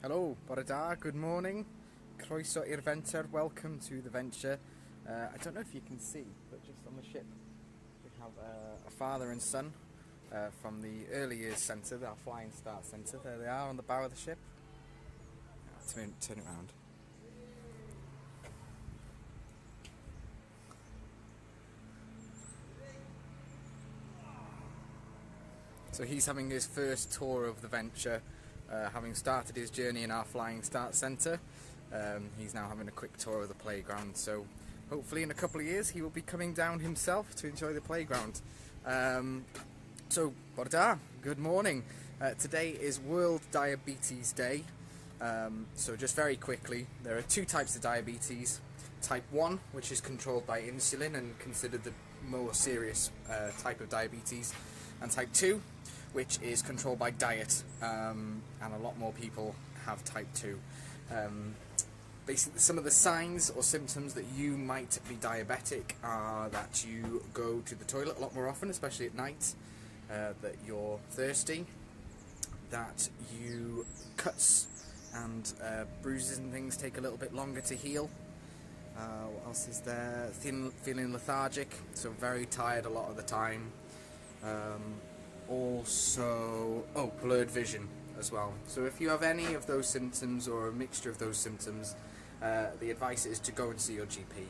Hello, bore da, good morning. Croeso i'r venture, welcome to the venture. I don't know if you can see, but just on the ship we have a father and son from the early years centre, our flying start centre. There they are on the bow of the ship. Turn it around. So he's having his first tour of the venture, having started his journey in our flying start centre. He's now having a quick tour of the playground, so hopefully in a couple of years he will be coming down himself to enjoy the playground. So, Borda, good morning. Today is World Diabetes Day. So just very quickly, there are two types of diabetes. Type 1, which is controlled by insulin and considered the more serious type of diabetes, and type 2, which is controlled by diet, and a lot more people have type 2. Basically, some of the signs or symptoms that you might be diabetic are that you go to the toilet a lot more often, especially at night, that you're thirsty, that you cuts and bruises and things take a little bit longer to heal. What else is there? Feeling lethargic, so very tired a lot of the time. Also, blurred vision as well. So if you have any of those symptoms or a mixture of those symptoms, the advice is to go and see your GP.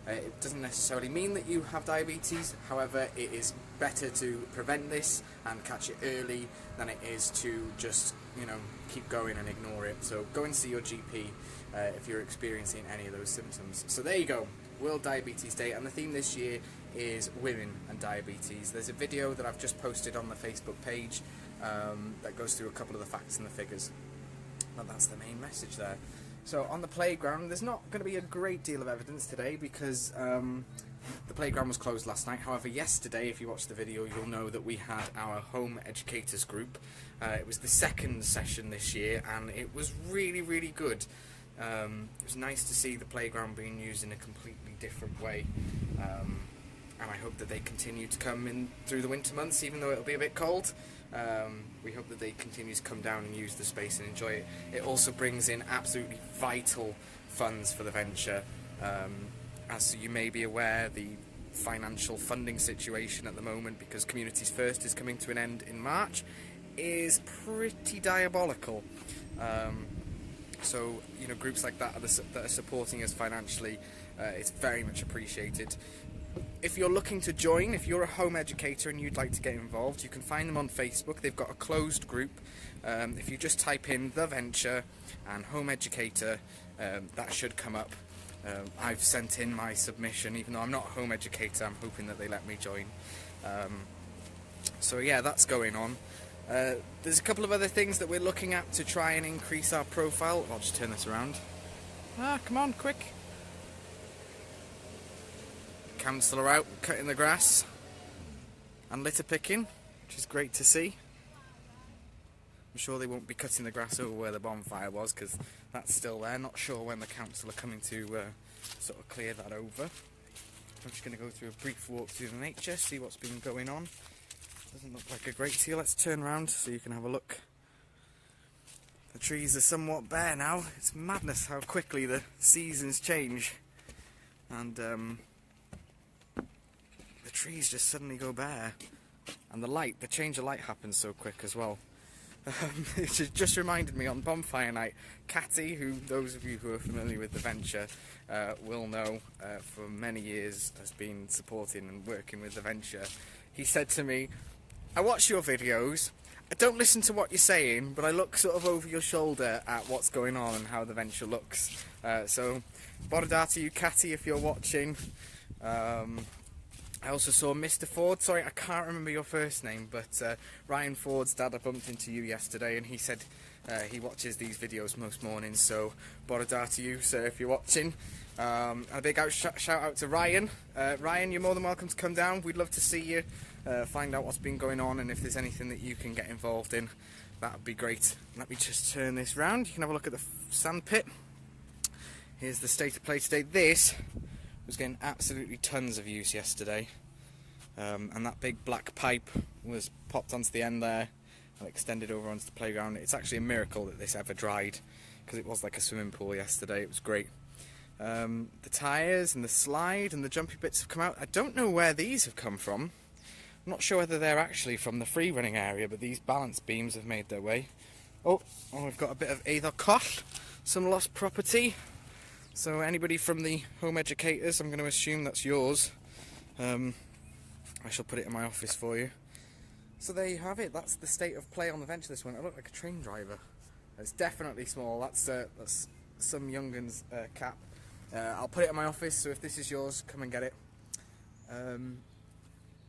It doesn't necessarily mean that you have diabetes, however it is better to prevent this and catch it early than it is to just, keep going and ignore it. So go and see your GP if you're experiencing any of those symptoms. So there you go, World Diabetes Day, and the theme this year is women and diabetes. There's a video that I've just posted on the Facebook page that goes through a couple of the facts and the figures. But that's the main message there. So on the playground, there's not going to be a great deal of evidence today because the playground was closed last night. However, yesterday, if you watched the video, you'll know that we had our home educators group. It was the second session this year, and it was really, really good. It was nice to see the playground being used in a completely different way. And I hope that they continue to come in through the winter months, even though it'll be a bit cold. We hope that they continue to come down and use the space and enjoy it. It also brings in absolutely vital funds for the venture. As you may be aware, the financial funding situation at the moment, because Communities First is coming to an end in March, is pretty diabolical. So, groups like that are supporting us financially. It's very much appreciated. If you're looking to join, if you're a home educator and you'd like to get involved, you can find them on Facebook. They've got a closed group. If you just type in The Venture and Home Educator, that should come up. I've sent in my submission, even though I'm not a home educator. I'm hoping that they let me join. So yeah, that's going on. There's a couple of other things that we're looking at to try and increase our profile. I'll just turn this around. Come on, quick. Councillor out cutting the grass and litter picking, which is great to see. I'm sure they won't be cutting the grass over where the bonfire was, because that's still there. Not sure when the council are coming to sort of clear that over. I'm just going to go through a brief walk through the nature, see what's been going on. Doesn't look like a great deal. Let's turn around so you can have a look. The trees are somewhat bare now. It's madness how quickly the seasons change, and the trees just suddenly go bare, and the change of light happens so quick as well. It just reminded me on bonfire night, Catty, who those of you who are familiar with the venture will know for many years has been supporting and working with the venture. He said to me, I watch your videos, I don't listen to what you're saying, but I look sort of over your shoulder at what's going on and how the venture looks. So, Borda to you, Catty, if you're watching. I also saw Mr. Ford, sorry I can't remember your first name, but Ryan Ford's dad, I bumped into you yesterday, and he said he watches these videos most mornings, so Borda to you, sir, if you're watching. A big shout out to Ryan. Ryan, you're more than welcome to come down. We'd love to see you, find out what's been going on, and if there's anything that you can get involved in, that would be great. Let me just turn this round. You can have a look at the sand pit. Here's the state of play today. This was getting absolutely tons of use yesterday, and that big black pipe was popped onto the end there, and extended over onto the playground. It's actually a miracle that this ever dried, because it was like a swimming pool yesterday. It was great. The tyres and the slide and the jumpy bits have come out. I don't know where these have come from. I'm not sure whether they're actually from the free running area, but these balance beams have made their way. Oh, we've got a bit of either cost, some lost property. So anybody from the home educators, I'm going to assume that's yours. I shall put it in my office for you. So there you have it. That's the state of play on the Venture this one. I look like a train driver. It's definitely small. That's some youngun's cap. I'll put it in my office, so if this is yours, come and get it.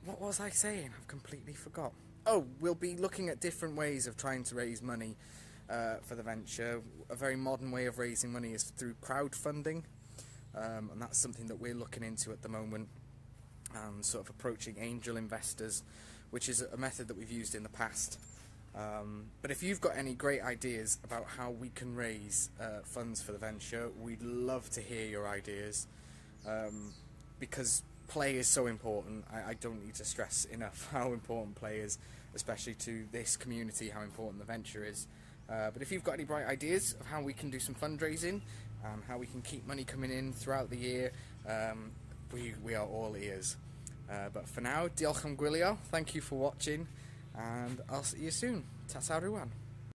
What was I saying? I've completely forgot. Oh, we'll be looking at different ways of trying to raise money for the venture. A very modern way of raising money is through crowdfunding, and that's something that we're looking into at the moment, and sort of approaching angel investors, which is a method that we've used in the past. But if you've got any great ideas about how we can raise funds for the venture, we'd love to hear your ideas, because play is so important. I don't need to stress enough how important play is, especially to this community, how important the venture is. But if you've got any bright ideas of how we can do some fundraising, how we can keep money coming in throughout the year, we are all ears. But for now, diolch am gwylio, thank you for watching, and I'll see you soon. Ta-ta everyone.